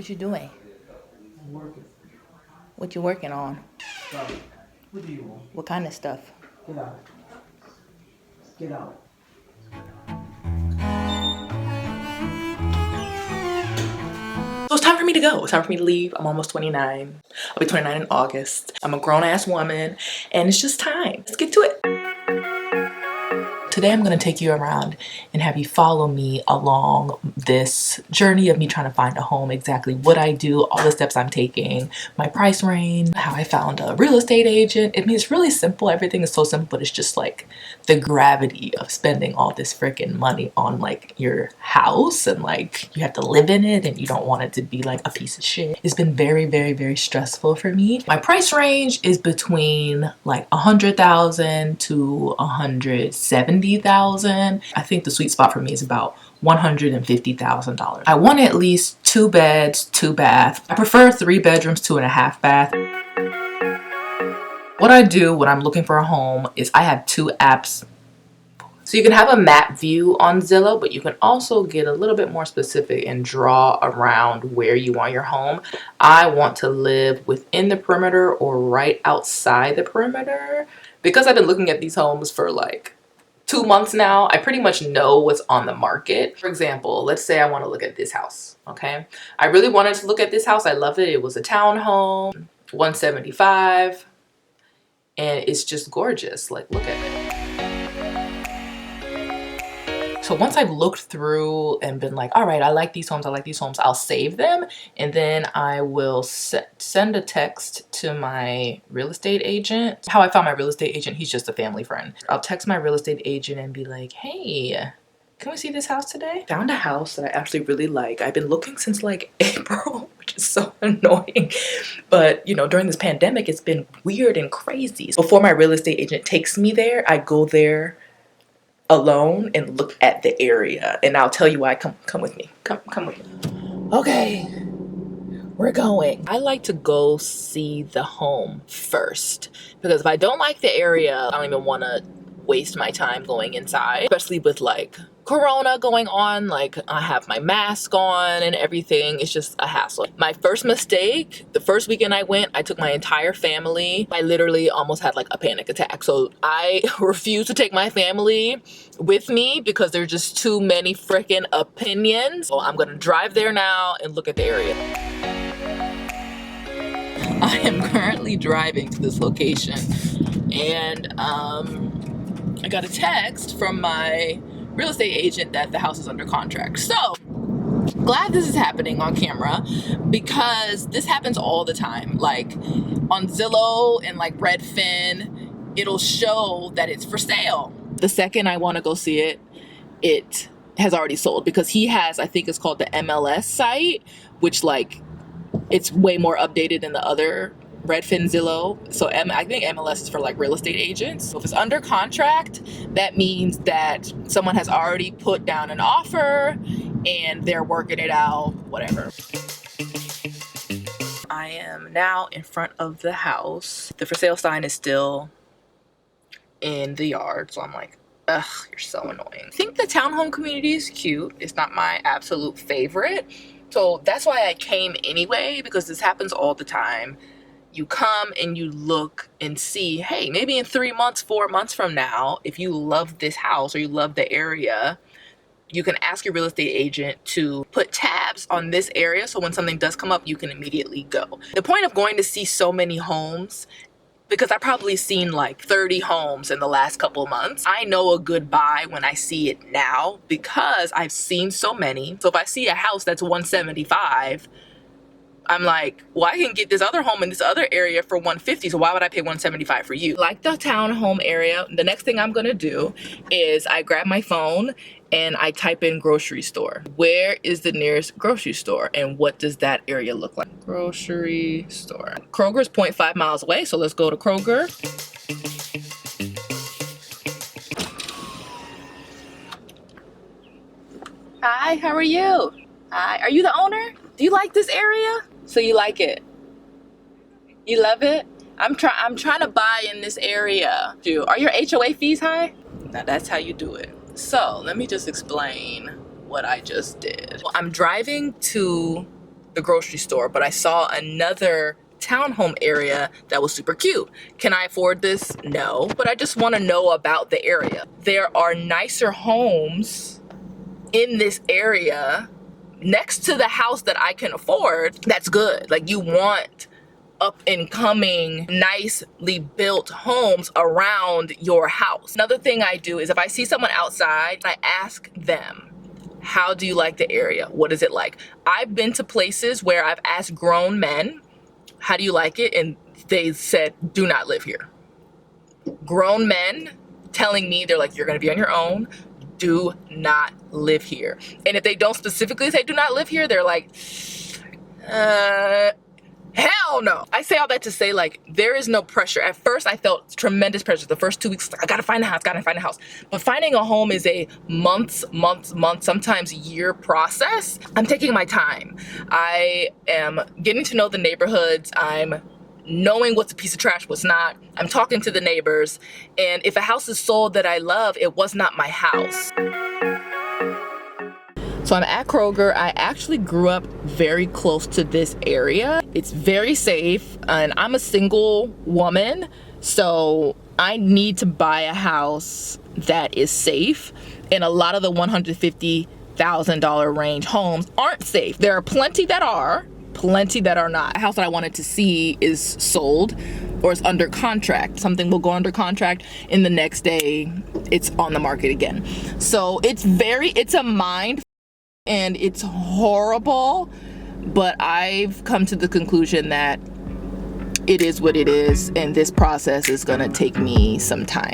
What you doing? I'm working. What you working on? Stuff. What do you want? What kind of stuff? Get out. Get out. So it's time for me to go. It's time for me to leave. I'm almost 29. I'll be 29 in August. I'm a grown-ass woman, and it's just time. Let's get to it. Today I'm gonna take you around and have you follow me along this journey of me trying to find a home, exactly what I do, all the steps I'm taking, my price range, how I found a real estate agent. I mean, it's really simple. Everything is so simple, but it's just like the gravity of spending all this freaking money on like your house, and like you have to live in it and you don't want it to be like a piece of shit. It's been very, very, very stressful for me. My price range is between like 100,000 to 170,000. I think the sweet spot for me is about $150,000. I want at least 2 beds, 2 baths. I prefer 3 bedrooms, 2.5 baths. What I do when I'm looking for a home is I have 2 apps. So you can have a map view on Zillow, but you can also get a little bit more specific and draw around where you want your home. I want to live within the perimeter or right outside the perimeter. Because I've been looking at these homes for like 2 months now, I pretty much know what's on the market. For example, let's say I want to look at this house, okay? I really wanted to look at this house. I love it. It was a townhome, 175, and it's just gorgeous. Like, look at it. So once I've looked through and been like, all right, I like these homes, I'll save them. And then I will send a text to my real estate agent. How I found my real estate agent, he's just a family friend. I'll text my real estate agent and be like, hey, can we see this house today? Found a house that I actually really like. I've been looking since like April, which is so annoying. But you know, during this pandemic, it's been weird and crazy. Before my real estate agent takes me there, I go there alone and look at the area, and I'll tell you why. Come with me. Come with me. Okay, we're going. I like to go see the home first, because if I don't like the area, I don't even want to waste my time going inside, especially with like Corona going on. Like, I have my mask on and everything. It's just a hassle. My first mistake, the first weekend I went, I took my entire family. I literally almost had like a panic attack. So I refuse to take my family with me because there's just too many freaking opinions. So I'm gonna drive there now and look at the area. I am currently driving to this location, and I got a text from my real estate agent that the house is under contract. So glad this is happening on camera, because this happens all the time. Like on Zillow and like Redfin, it'll show that it's for sale. The second I want to go see it, it has already sold, because he has, I think it's called the MLS site, which like it's way more updated than the other Redfin, Zillow. So I think MLS is for like real estate agents. So if it's under contract, that means that someone has already put down an offer and they're working it out, whatever. I am now in front of the house. The for sale sign is still in the yard, so I'm like, ugh, you're so annoying. I think the townhome community is cute. It's not my absolute favorite. So that's why I came anyway, because this happens all the time. You come and you look and see, hey, maybe in 3 months, 4 months from now, if you love this house or you love the area, you can ask your real estate agent to put tabs on this area, so when something does come up, you can immediately go. The point of going to see so many homes, because I've probably seen like 30 homes in the last couple of months, I know a good buy when I see it now, because I've seen so many. So if I see a house that's 175, I'm like, well, I can get this other home in this other area for 150, so why would I pay 175 for you? Like the townhome area, the next thing I'm gonna do is I grab my phone and I type in grocery store. Where is the nearest grocery store, and what does that area look like? Grocery store. Kroger's 0.5 miles away, so let's go to Kroger. Hi, how are you? Hi, are you the owner? Do you like this area? So you like it? You love it? I'm trying to buy in this area. Are your HOA fees high? Now that's how you do it. So let me just explain what I just did. I'm driving to the grocery store, but I saw another townhome area that was super cute. Can I afford this? No, but I just want to know about the area. There are nicer homes in this area next to the house that I can afford. That's good. Like, you want up and coming, nicely built homes around your house. Another thing I do is if I see someone outside, I ask them, how do you like the area? What is it like? I've been to places where I've asked grown men, how do you like it? And they said, do not live here. Grown men telling me, they're like, you're gonna be on your own. Do not live here. And if they don't specifically say do not live here, they're like, hell no. I say all that to say, like, there is no pressure. At first, I felt tremendous pressure. The first 2 weeks, like, I gotta find a house, gotta find a house. But finding a home is a months, sometimes year process. I'm taking my time. I am getting to know the neighborhoods. I'm knowing what's a piece of trash, what's not. I'm talking to the neighbors. And if a house is sold that I love, it was not my house. So I'm at Kroger. I actually grew up very close to this area. It's very safe, and I'm a single woman, so I need to buy a house that is safe. And a lot of the $150,000 range homes aren't safe. There are plenty that are not. A house that I wanted to see is sold or is under contract. Something will go under contract, and the next day it's on the market again. So it's a mind, and it's horrible, but I've come to the conclusion that it is what it is, and this process is gonna take me some time.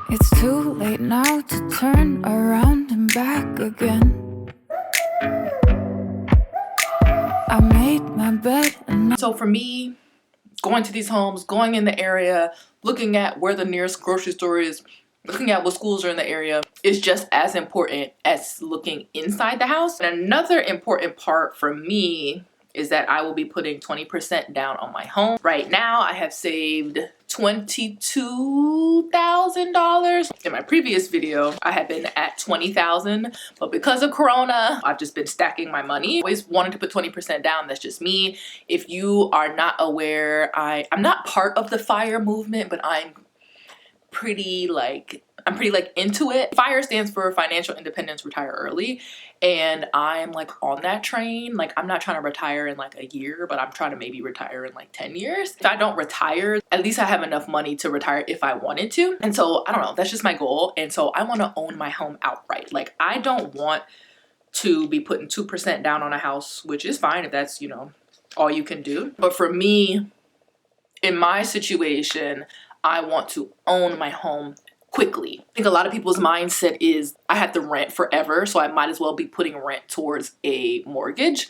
It's too late now to turn around and back again. I made my bed and So for me, going to these homes, going in the area, looking at where the nearest grocery store is, looking at what schools are in the area is just as important as looking inside the house. And another important part for me is that I will be putting 20% down on my home. Right now, I have saved $22,000. In my previous video, I had been at $20,000, but because of Corona, I've just been stacking my money. Always wanted to put 20% down. That's just me. If you are not aware, I'm not part of the FIRE movement, but I'm pretty into it. FIRE stands for Financial Independence, Retire Early, and I'm like on that train. Like, I'm not trying to retire in like a year, but I'm trying to maybe retire in like 10 years. If I don't retire, at least I have enough money to retire if I wanted to. And so I don't know, that's just my goal. And so I want to own my home outright. Like, I don't want to be putting 2% down on a house, which is fine if that's, you know, all you can do. But for me, in my situation, I want to own my home quickly. I think a lot of people's mindset is I have to rent forever, so I might as well be putting rent towards a mortgage,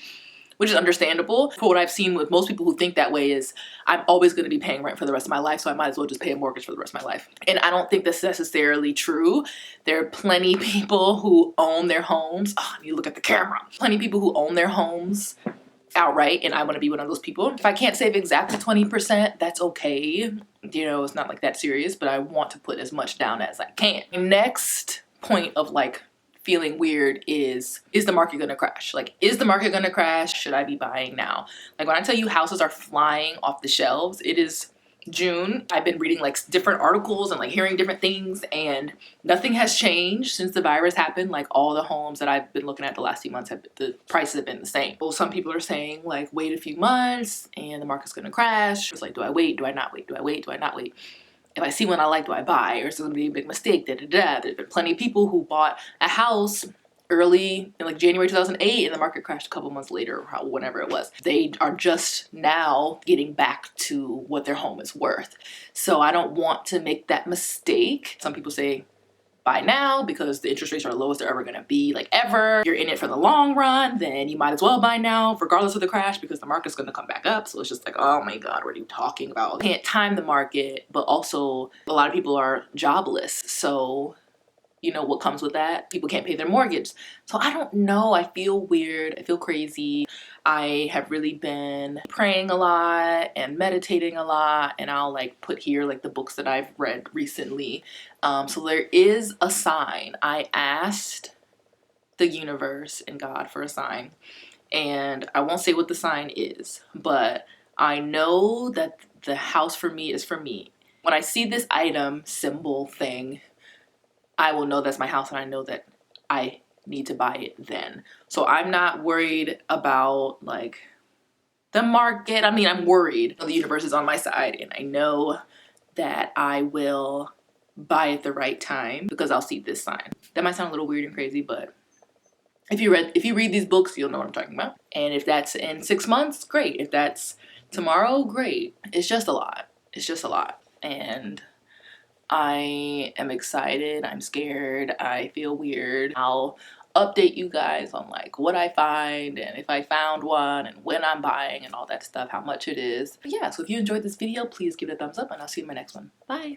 which is understandable. But what I've seen with most people who think that way is I'm always going to be paying rent for the rest of my life, so I might as well just pay a mortgage for the rest of my life. And I don't think that's necessarily true. There are plenty of people who own their homes. Oh, you look at the camera. Plenty of people who own their homes outright, and I want to be one of those people. If I can't save exactly 20%, that's okay. You know, it's not like that serious, but I want to put as much down as I can. Next point of like feeling weird is the market gonna crash? Like, is the market gonna crash? Should I be buying now? Like, when I tell you houses are flying off the shelves, it is June. I've been reading like different articles and like hearing different things, and nothing has changed since the virus happened. Like, all the homes that I've been looking at the last few months, the prices have been the same. Well, some people are saying like wait a few months and the market's gonna crash. It's like, do I wait? Do I not wait? Do I wait? Do I not wait? If I see one I like, do I buy? Or is it gonna be a big mistake? There's been plenty of people who bought a house early in like January 2008 and the market crashed a couple months later, or whenever it was. They are just now getting back to what their home is worth. So I don't want to make that mistake. Some people say buy now because the interest rates are the lowest they're ever gonna be, like ever. You're in it for the long run, then you might as well buy now regardless of the crash because the market's gonna come back up. So it's just like, oh my God, what are you talking about? You can't time the market, but also a lot of people are jobless. So you know what comes with that? People can't pay their mortgage. So I don't know. I feel weird. I feel crazy. I have really been praying a lot and meditating a lot. And I'll like put here like the books that I've read recently. So there is a sign. I asked the universe and God for a sign. And I won't say what the sign is, but I know that the house for me is for me. When I see this item, symbol, thing, I will know that's my house, and I know that I need to buy it then. So I'm not worried about like the market. I mean, I'm worried. The universe is on my side, and I know that I will buy at the right time because I'll see this sign. That might sound a little weird and crazy, but if you read these books, you'll know what I'm talking about. And if that's in 6 months, great. If that's tomorrow, great. It's just a lot. It's just a lot. And I am excited. I'm scared. I feel weird. I'll update you guys on like what I find and if I found one and when I'm buying and all that stuff, how much it is. But yeah, so if you enjoyed this video, please give it a thumbs up and I'll see you in my next one. Bye.